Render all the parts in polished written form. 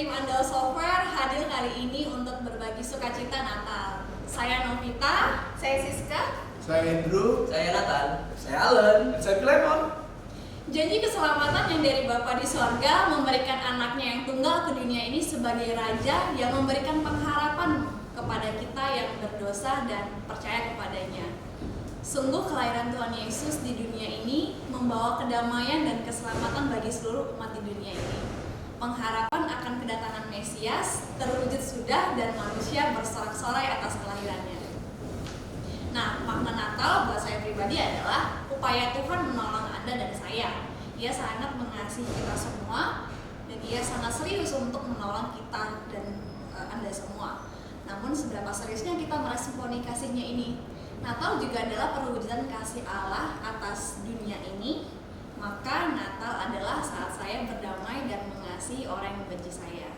tim Andal Software hadir kali ini untuk berbagi sukacita Natal. Saya Novita, saya Siska, saya Andrew, saya Nathan, saya Alan, dan saya Clemon. Janji keselamatan yang dari Bapa di sorga memberikan anaknya yang tunggal ke dunia ini sebagai Raja yang memberikan pengharapan kepada kita yang berdosa dan percaya kepadanya. Sungguh kelahiran Tuhan Yesus di dunia ini membawa kedamaian dan keselamatan bagi seluruh umat di dunia ini. Pengharapan akan kedatangan Mesias terwujud sudah dan manusia bersorak-sorai atas kelahirannya. Nah, makna Natal buat saya pribadi adalah upaya Tuhan menolong Anda dan saya. Ia sangat mengasihi kita semua dan Ia sangat serius untuk menolong kita dan Anda semua. Namun seberapa seriusnya kita meresponi kasihnya ini? Natal juga adalah perwujudan kasih Allah atas dunia ini. Maka Natal adalah saat saya berdamai dan mengasihi orang yang membenci saya.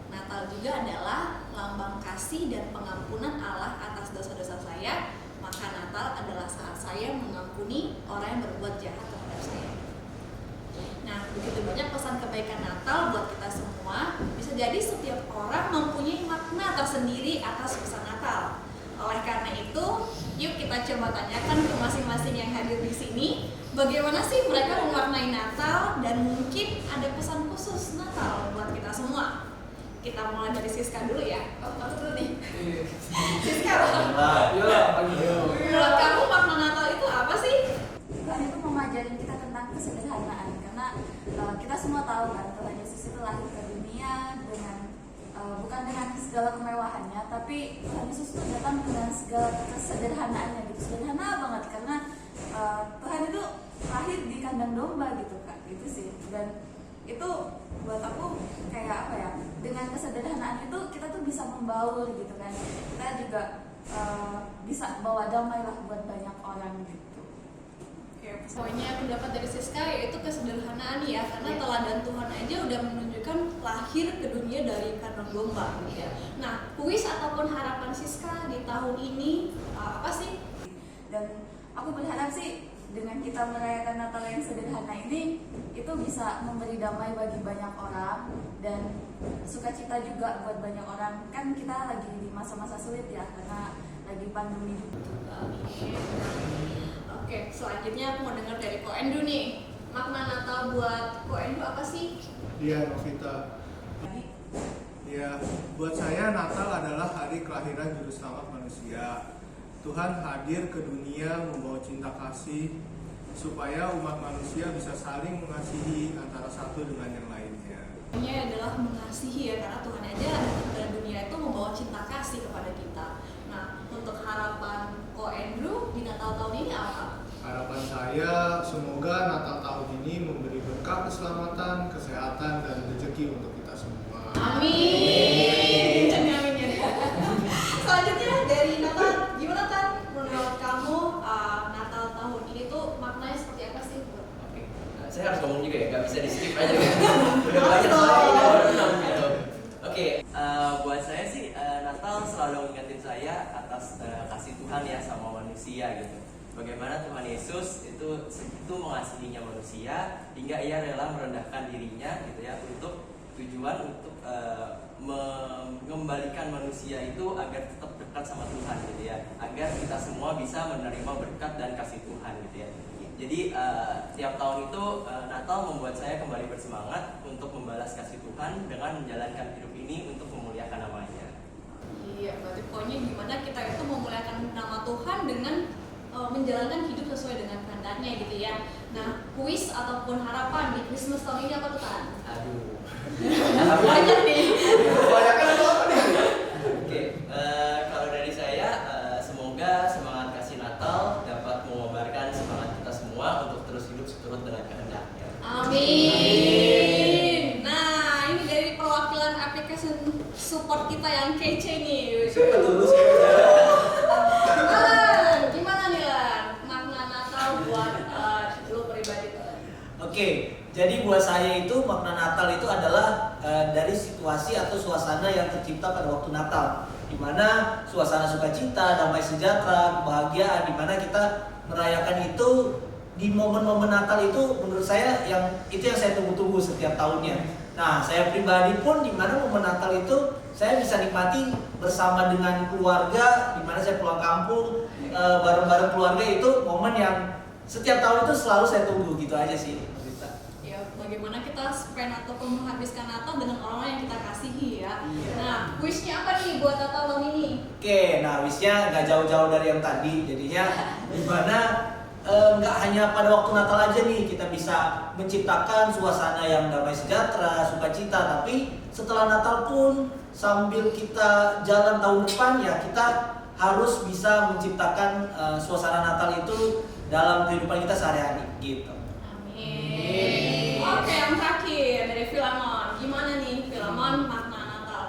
Natal juga adalah lambang kasih dan pengampunan Allah atas dosa-dosa saya. Maka Natal adalah saat saya mengampuni orang yang berbuat jahat terhadap saya. Nah, begitu banyak pesan kebaikan Natal buat kita semua. Bisa jadi setiap orang mempunyai makna tersendiri atas pesan Natal. Oleh karena itu, yuk kita coba tanyakan ke masing-masing yang hadir di sini, bagaimana sih mereka mewarnai Natal dan mungkin ada pesan khusus Natal buat kita semua. Kita mulai dari Siska dulu ya. Aku dulu nih. Siska, menurut kamu makna Natal itu apa sih? Tuhan itu mengajarin kita tentang kesederhanaan, karena kita semua tahu kan Tuhan Yesus itu lahir ke dunia dengan bukan dengan segala kemewahannya, tapi Tuhan Yesus itu datang dengan segala kesederhanaannya gitu, sederhana banget karena Tuhan itu lahir di kandang domba gitu kan, gitu sih. Dan itu buat aku kayak apa ya, dengan kesederhanaan itu kita tuh bisa membaur gitu kan, kita juga bisa bawa damai lah buat banyak orang gitu. Pokoknya pendapat dari Siska yaitu kesederhanaan ya, karena teladan Tuhan aja udah menunjukkan lahir ke dunia dari kandang domba gitu ya. Nah, kuis ataupun harapan Siska di tahun ini apa sih? Dan aku berharap sih dengan kita merayakan Natal yang sederhana ini, itu bisa memberi damai bagi banyak orang dan sukacita juga buat banyak orang. Kan kita lagi di masa-masa sulit ya, karena lagi pandemi juga. Oke, selanjutnya aku mau dengar dari Ko Endu nih. Makna Natal buat Ko Endu apa sih? Iya, Novita. Ya, buat saya Natal adalah hari kelahiran Juru Selamat manusia. Tuhan hadir ke dunia membawa cinta kasih supaya umat manusia bisa saling mengasihi antara satu dengan yang lainnya. Ini adalah mengasihi ya, karena Tuhan aja dalam dunia itu membawa cinta kasih kepada kita. Nah, untuk harapan Ko Andrew di Natal tahun ini apa? Harapan saya semoga Natal tahun ini memberi berkah keselamatan, kesehatan, dan rezeki untuk kita semua. Amin. Amin. Selanjutnya dari Natal, gimana Tan? Menurut kamu Natal tahun ini tuh maknanya seperti apa sih? Oke, saya harus ngomong juga ya, nggak bisa di skip aja kan? Udah banyak soalnya gitu. Oke, buat saya sih Natal selalu mengingatin saya atas kasih Tuhan ya sama manusia gitu. Bagaimana Tuhan Yesus itu segitu mengasihinya manusia hingga Ia rela merendahkan dirinya gitu ya, untuk tujuan untuk mengembalikan manusia itu agar tetap dekat sama Tuhan gitu ya, agar kita semua bisa menerima berkat dan kasih Tuhan gitu ya. Jadi tiap tahun itu Natal membuat saya kembali bersemangat untuk membalas kasih Tuhan dengan menjalankan hidup ini untuk memuliakan namanya. Iya, berarti pokoknya gimana kita itu memuliakan nama Tuhan dengan menjalankan hidup sesuai dengan kehendaknya gitu ya. Nah, kuis ataupun harapan di Christmas tahun ini apa tuh Tan? Aduh. Banyak nih. Kebanyakan atau apa nih? Oke, kalau dari saya semoga semangat kasih Natal dapat mengobarkan semangat kita semua untuk terus hidup seturut dengan kehendaknya. Amin. Nah, ini dari perwakilan aplikasi support kita yang kece nih. Gimana nih Lan? Makna Natal buat lu pribadi tuh? Oke, jadi buat saya itu makna Natal itu adalah dari situasi atau suasana yang tercipta pada waktu Natal, di mana suasana sukacita, damai sejahtera, kebahagiaan, di mana kita merayakan itu di momen-momen Natal itu. Menurut saya yang saya tunggu-tunggu setiap tahunnya. Nah, saya pribadi pun di mana momen Natal itu saya bisa nikmati bersama dengan keluarga, di mana saya pulang kampung bareng-bareng keluarga, itu momen yang setiap tahun itu selalu saya tunggu gitu aja sih. Ya, bagaimana kita spend ataupun menghabiskan Natal dengan orang yang kita kasihi ya. Nah, wishnya apa nih buat Natal tahun ini? Oke, nah wishnya nggak jauh-jauh dari yang tadi, jadinya dimana nggak hanya pada waktu Natal aja nih kita bisa menciptakan suasana yang damai sejahtera, sukacita, tapi setelah Natal pun sambil kita jalan tahun depan ya kita harus bisa menciptakan suasana Natal itu dalam kehidupan kita sehari-hari gitu. Amin. Oke, yang terakhir dari Filamon. Gimana nih Filamon makna Natal?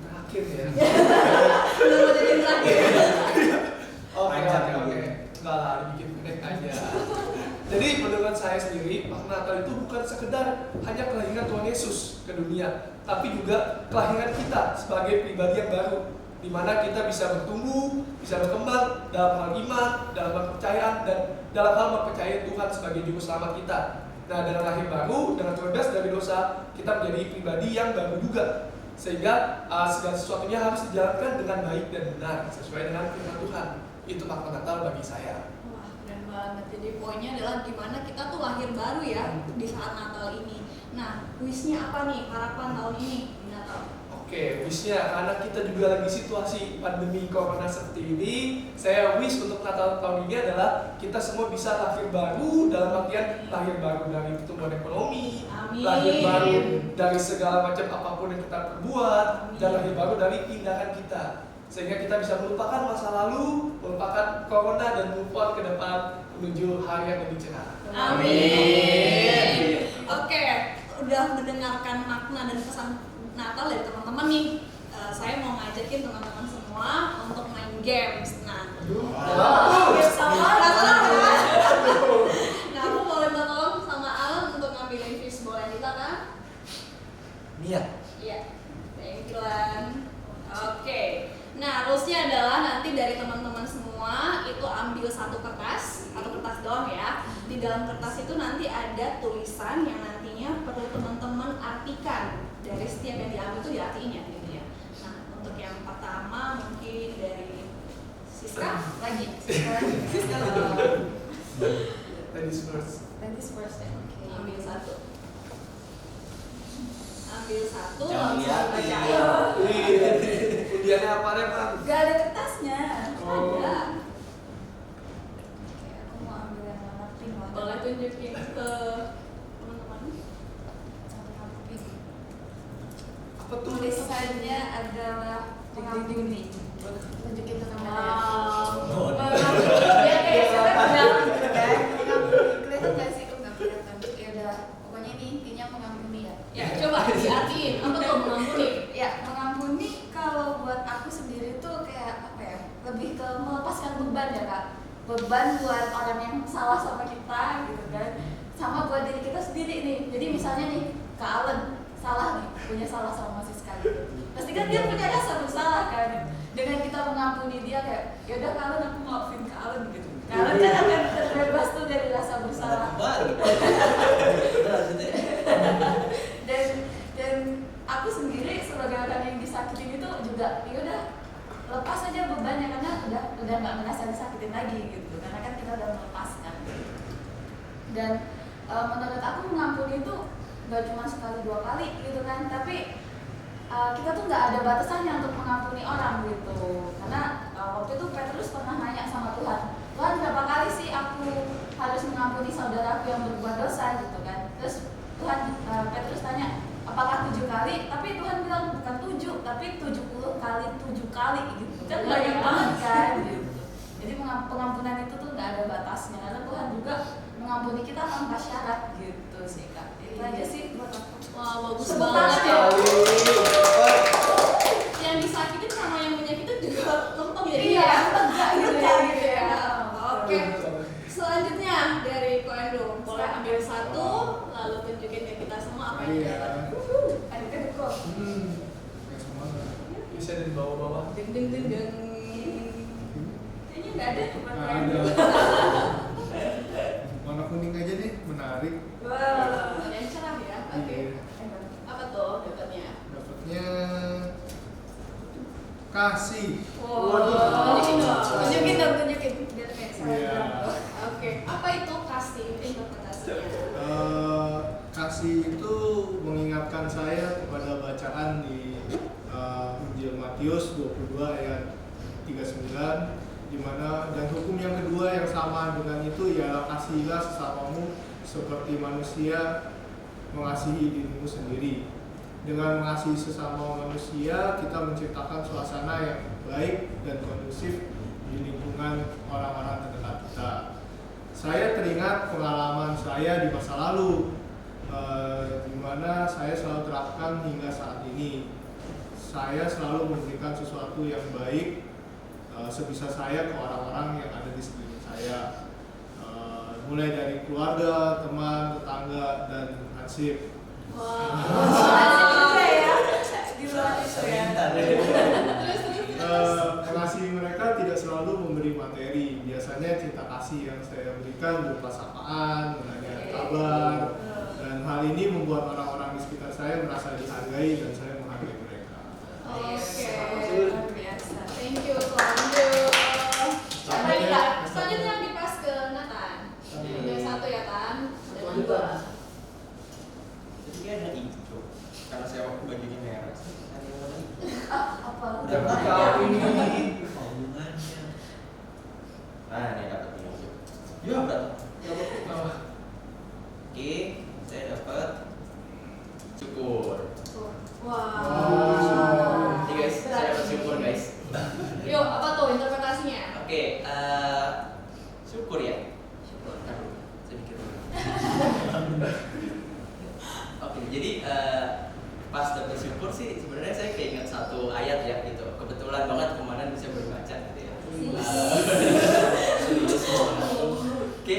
Terakhir ya. Belum mau jadi yang terakhir. Oke. Enggak lah, dibikin pendek aja. Jadi menurut saya sendiri, makna Natal itu bukan sekedar hanya kelahiran Tuhan Yesus ke dunia, tapi juga kelahiran kita sebagai pribadi yang baru, di mana kita bisa bertumbuh, bisa berkembang dalam hal iman, dalam hal kepercayaan, dan dalam hal mempercayai Tuhan sebagai juru selamat kita. Nah, dengan lahir baru, dengan terbebas dari dosa, kita menjadi pribadi yang baru juga, sehingga segala sesuatunya harus dijalankan dengan baik dan benar sesuai dengan firman Tuhan. Itu makna Natal bagi saya. Wah, keren banget. Jadi poinnya adalah gimana kita tuh lahir baru ya di saat Natal ini. Nah, wishnya apa nih harapan tahun ini di Natal? Oke, wishnya karena kita juga lagi situasi pandemi corona seperti ini, saya wish untuk Natal tahun ini adalah kita semua bisa lahir baru dalam artian lahir baru dari pertumbuhan ekonomi, Amin. lahir baru dari segala macam apapun yang kita perbuat, dan lahir baru dari tindakan kita. Sehingga kita bisa melupakan masa lalu, melupakan corona, dan move on ke depan menuju hari yang lebih cerah. Amin. Oke, udah mendengarkan makna dan pesan Natal dari teman-teman nih. Saya mau ngajakin teman-teman semua untuk main games. Nah, games sama Natal ya. Nah, aku boleh tolong sama Alan untuk ngambilin fishball yang kita kan? Iya. Iya. Thank you, Lan. Oke. Nah, rulesnya adalah nanti dari teman-teman semua itu ambil satu kertas doang ya. Di dalam kertas itu nanti ada tulisan yang nantinya perlu teman-teman artikan. Dari setiap yang diambil itu diartiin ya gitu ya. Nah, untuk yang pertama mungkin dari Siska lagi. Siska lagi. Ladies first. Ladies first ya. Ambil satu. Ambil satu Jangan langsung liatin. baca. Undiannya apa ya, Bang? Gak ada kertasnya. Oh. Ada. Oke, aku mau ambil yang warna pink lah. Boleh tunjukin ke teman-teman. Warna pink. Apa tuh? Tulisannya adalah pengampuni. Tunjukin ke kamera. Wow. Ya kayak siapa bilang gitu kan? Pengampuni. Kelihatan gak sih? Nggak kelihatan. Ya udah, pokoknya ini intinya mengampuni ya. Ya, coba diartiin. Apa tuh mengampuni? Ya, mengampuni kalau buat aku sendiri tuh kayak apa ya? Lebih ke melepaskan beban ya kak. Beban buat orang yang salah sama kita gitu kan. Sama buat diri kita sendiri nih. Jadi misalnya nih, Kak Allen salah nih, punya salah sama Siska gitu. Pasti kan dia punya rasa bersalah kan. Dengan kita mengampuni dia kayak, yaudah Kak Allen, aku maafin Kak Allen gitu. Kak Allen kan akan terbebas tuh dari rasa bersalah. Dan aku sendiri sebagai orang yang disakitin itu juga yaudah lepas aja bebannya karena udah nggak merasa disakitin lagi gitu karena kan kita udah melepaskan. Dan menurut aku mengampuni itu nggak cuma sekali dua kali gitu kan, tapi kita tuh nggak ada batasannya untuk mengampuni orang gitu. Karena waktu itu Petrus pernah nanya sama Tuhan, Tuhan berapa kali sih aku harus mengampuni saudaraku yang berbuat dosa gitu kan. Terus Petrus tanya, apakah 7 kali? Tapi Tuhan bilang bukan 7, tapi 70 kali 7 kali gitu. Kan banyak banget kan gitu. Jadi pengampunan itu tuh nggak ada batasnya. Karena Tuhan juga mengampuni kita tanpa syarat gitu sih kak. Itu aja sih buat aku. Wah, bagus Tepuk banget ya. tangan. Yang disakitin sama yang menyakitin juga lempeng jadi Iya, ya. enggak gitu ya. Oke. Selanjutnya dari Koendo, boleh ambil satu, lalu tunjukin ke kita semua apa yang Iya. dapat. Ada kedekor. Kayak semuanya. Bisa dari bawah-bawah. Ding ding ding ding. Kayaknya nggak ada tempat Nah, lain. ada. Warna kuning aja nih, menarik. Wow. Yang cerah ya. Oke. Iya. kasih. Tunjukin dong, biar kayak Iya. Oke, apa itu kasih interpretasinya? Kasih itu mengingatkan saya kepada bacaan di Injil Matius 22 ayat 39, di mana dan hukum yang kedua yang sama dengan itu ialah kasihilah sesamamu seperti manusia mengasihi dirimu sendiri. Dengan mengasihi sesama manusia, kita menciptakan suasana yang baik dan kondusif di lingkungan orang-orang terdekat kita. Saya teringat pengalaman saya di masa lalu, di mana saya selalu terapkan hingga saat ini. Saya selalu memberikan sesuatu yang baik sebisa saya ke orang-orang yang ada di sekeliling saya, mulai dari keluarga, teman, tetangga, dan hansip. Mengasihi mereka tidak selalu memberi materi. Biasanya cinta kasih yang saya berikan berupa sapaan, menanyakan kabar, dan hal ini membuat orang-orang di sekitar saya merasa dihargai dan saya menghargai mereka. Oke, luar biasa. Thank you, lanjut. Selanjutnya dipas ke Nathan. Ada satu ya, Tan. Dan dua. Jadi kan ada hijau. Karena saya waktu bajunya merah. Ada yang warna hijau. Apa? Udah tahu ini hubungannya. Nah, ini dapat ini hijau. Ya, dapat. Oke, saya dapat syukur. Wah. Ini guys, saya dapat syukur guys. Yuk, apa tuh interpretasinya? Oke, syukur ya. Syukur. Aduh, saya mikir dulu. Oke, jadi pas dapat syukur sih sebenarnya saya keinget satu ayat ya gitu. Kebetulan banget kemarin bisa berbaca gitu ya. Oke,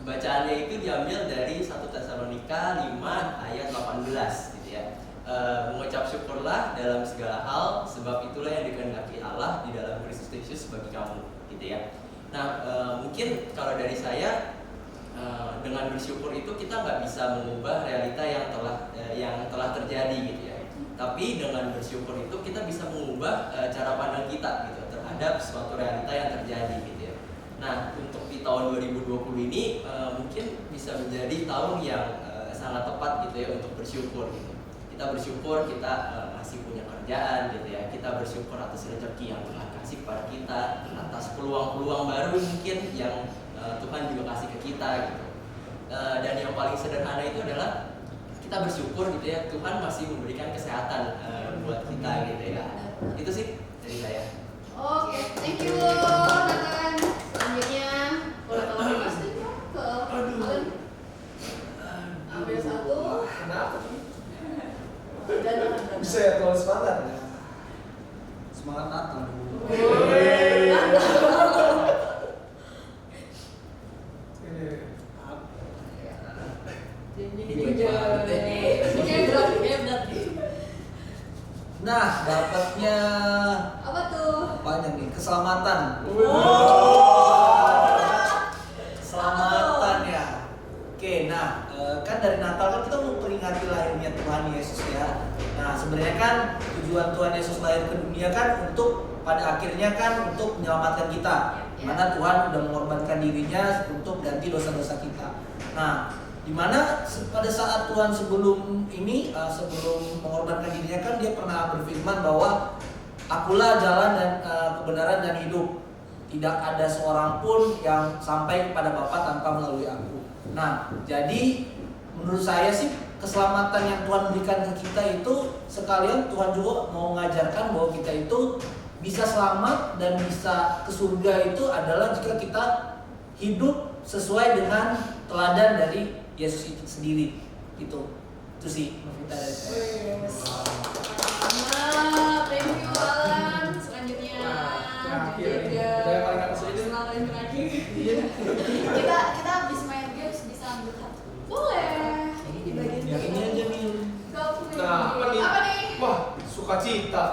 bacaannya itu diambil dari 1 Tesalonika 5 ayat 18 gitu ya. Mengucap syukurlah dalam segala hal, sebab itulah yang dikehendaki Allah di dalam Kristus Yesus bagi kamu gitu ya. Nah, mungkin kalau dari saya, dengan bersyukur itu kita nggak bisa mengubah realita yang telah terjadi gitu ya. Tapi dengan bersyukur itu kita bisa mengubah cara pandang kita gitu terhadap suatu realita yang terjadi gitu ya. Nah, untuk di tahun 2020 ini mungkin bisa menjadi tahun yang sangat tepat gitu ya untuk bersyukur gitu. Kita bersyukur kita masih punya kerjaan gitu ya. Kita bersyukur atas rezeki yang Tuhan kasih kepada kita, atas peluang-peluang baru mungkin yang Tuhan juga kasih ke kita gitu. Dan yang paling sederhana itu adalah kita bersyukur gitu ya, Tuhan masih memberikan kesehatan buat kita gitu ya. Itu sih dari saya. Oke, thank you Nathan. Selanjutnya boleh tolong Mas ke Allen. Ambil satu. Kenapa? Dan Bisa ya kalau semangat ya. Semangat Natal dulu. Nah, dapatnya apa tuh? banyak nih, keselamatan. Keselamatan ya. Oke, nah kan dari Natal kan kita memperingati lahirnya Tuhan Yesus ya. Nah, sebenarnya kan tujuan Tuhan Yesus lahir ke dunia kan untuk pada akhirnya kan untuk menyelamatkan kita. Mana Tuhan udah mengorbankan dirinya untuk ganti dosa-dosa kita. Nah, dimana pada saat Tuhan sebelum mengorbankan dirinya kan dia pernah berfirman bahwa akulah jalan dan kebenaran dan hidup. Tidak ada seorang pun yang sampai kepada Bapa tanpa melalui aku. Nah, jadi menurut saya sih keselamatan yang Tuhan berikan ke kita itu sekalian Tuhan juga mau mengajarkan bahwa kita itu bisa selamat dan bisa ke surga itu adalah jika kita hidup sesuai dengan teladan dari Yesus itu sendiri. Itu sih Novita dari saya. Thank you Alan. Selanjutnya Yang paling atas aja. Kita habis main games bisa ambil satu. Boleh. Ini di bagian Yang ini aja nih. Nah, apa nih? Apa nih? Wah, sukacita.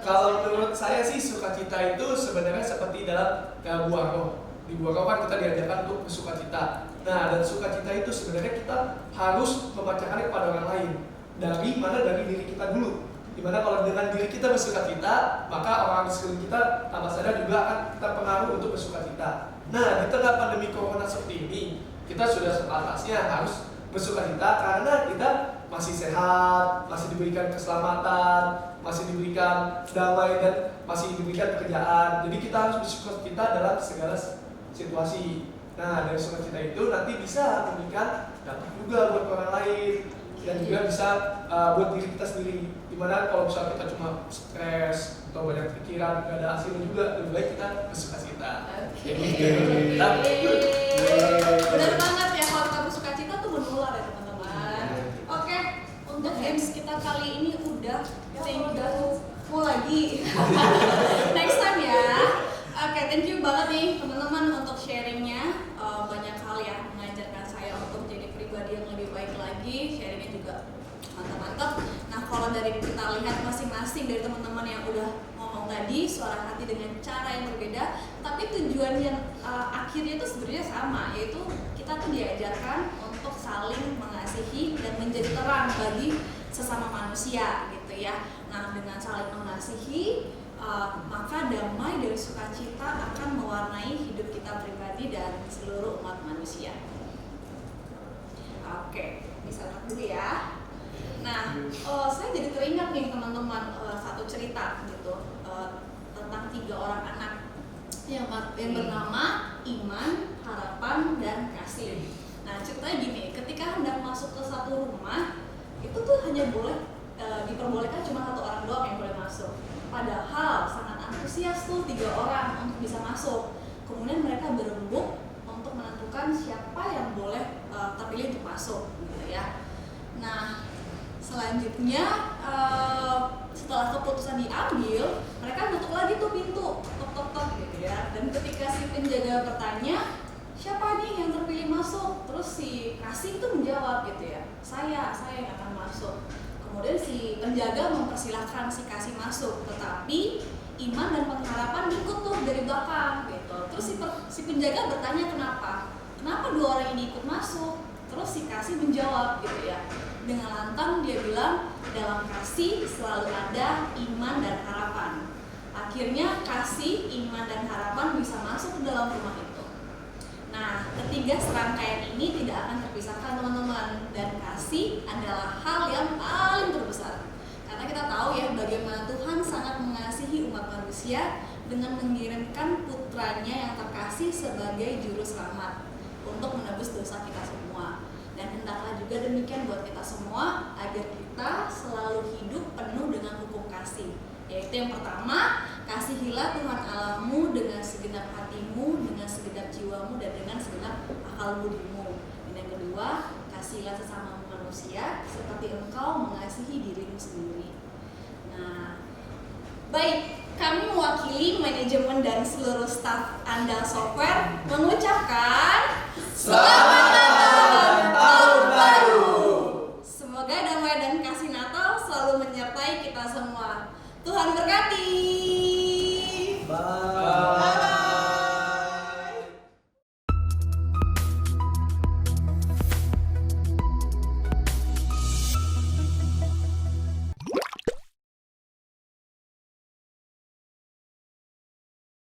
Kalau menurut saya sih sukacita itu sebenarnya seperti dalam buah roh. Di buah roh kan kita diajarkan untuk bersukacita. Nah, dan sukacita itu sebenarnya kita harus memancarkannya kepada orang lain. Dari diri kita dulu. Dimana kalau dengan diri kita bersukacita, maka orang sekeliling kita tanpa sadar juga akan terpengaruh untuk bersukacita. Nah, di tengah pandemi corona seperti ini, kita sudah sepantasnya harus bersukacita karena kita masih sehat, masih diberikan keselamatan, masih diberikan damai, dan masih diberikan pekerjaan. Jadi kita harus bersukacita dalam segala situasi. Nah, dari sukacita itu nanti bisa memberikan dampak juga buat orang lain dan juga bisa buat diri kita sendiri. Dimana kalau misalnya kita cuma stres atau banyak pikiran, gak ada hasilnya juga, lebih baik kita bersukacita. Benar banget ya, kalau kita bersukacita tuh menular ya teman-teman. Oke, untuk games kita kali ini udah, thank you. Mau lagi next time ya. Oke, thank you banget nih teman-teman untuk sharingnya. Banyak hal yang mengajarkan saya untuk jadi pribadi yang lebih baik lagi. Sharingnya juga mantap-mantap. Nah, kalau dari kita lihat masing-masing dari teman-teman yang udah ngomong tadi, suara hati dengan cara yang berbeda, tapi tujuan yang akhirnya itu sebenarnya sama, yaitu kita tuh diajarkan untuk saling mengasihi dan menjadi terang bagi sesama manusia gitu ya. Nah, dengan saling mengasihi, maka damai dari sukacita akan mewarnai hidup kita pribadi dan seluruh umat manusia. Oke, bisa lihat dulu ya. Nah, saya jadi teringat nih teman-teman satu cerita gitu tentang 3 orang anak yang bernama Iman, Harapan, dan Kasih. Nah, ceritanya gini, ketika hendak masuk ke satu rumah, itu tuh hanya boleh diperbolehkan cuma 1 orang doang yang boleh masuk. Padahal sangat antusias tuh 3 orang untuk bisa masuk. Kemudian mereka berembuk untuk menentukan siapa yang boleh terpilih untuk masuk, gitu ya. Nah, selanjutnya setelah keputusan diambil, mereka tutup lagi tuh pintu, tok gitu ya. Dan ketika si penjaga bertanya, siapa nih yang terpilih masuk? Terus si Kasih tuh menjawab gitu ya, saya yang akan masuk. Kemudian si penjaga mempersilahkan si Kasih masuk, tetapi Iman dan Pengharapan ikut tuh dari belakang gitu. Terus si penjaga bertanya kenapa 2 orang ini ikut masuk? Terus si Kasih menjawab gitu ya, dengan lantang dia bilang, dalam kasih selalu ada iman dan harapan. Akhirnya kasih, iman, dan harapan bisa masuk ke dalam rumah itu. Nah, ketiga serangkaian ini tidak akan terpisahkan teman-teman. Dan kasih adalah hal yang paling terbesar. Karena kita tahu ya bagaimana Tuhan sangat mengasihi umat manusia dengan mengirimkan putranya yang terkasih sebagai juru selamat untuk menebus dosa kita semua. Dan hendaklah juga demikian buat kita semua agar kita selalu hidup penuh dengan hukum kasih. Yaitu yang pertama, kasihilah Tuhan Allahmu dengan segenap hatimu, dengan segenap jiwamu, dan dengan segenap akal budimu. Dan yang kedua, kasihilah sesama manusia seperti engkau mengasihi dirimu sendiri. Nah, baik, kami mewakili manajemen dan seluruh staf Andal Software mengucapkan Selamat Natal dan Tahun Baru. Semoga damai dan kasih Natal selalu menyertai kita semua. Tuhan berkati.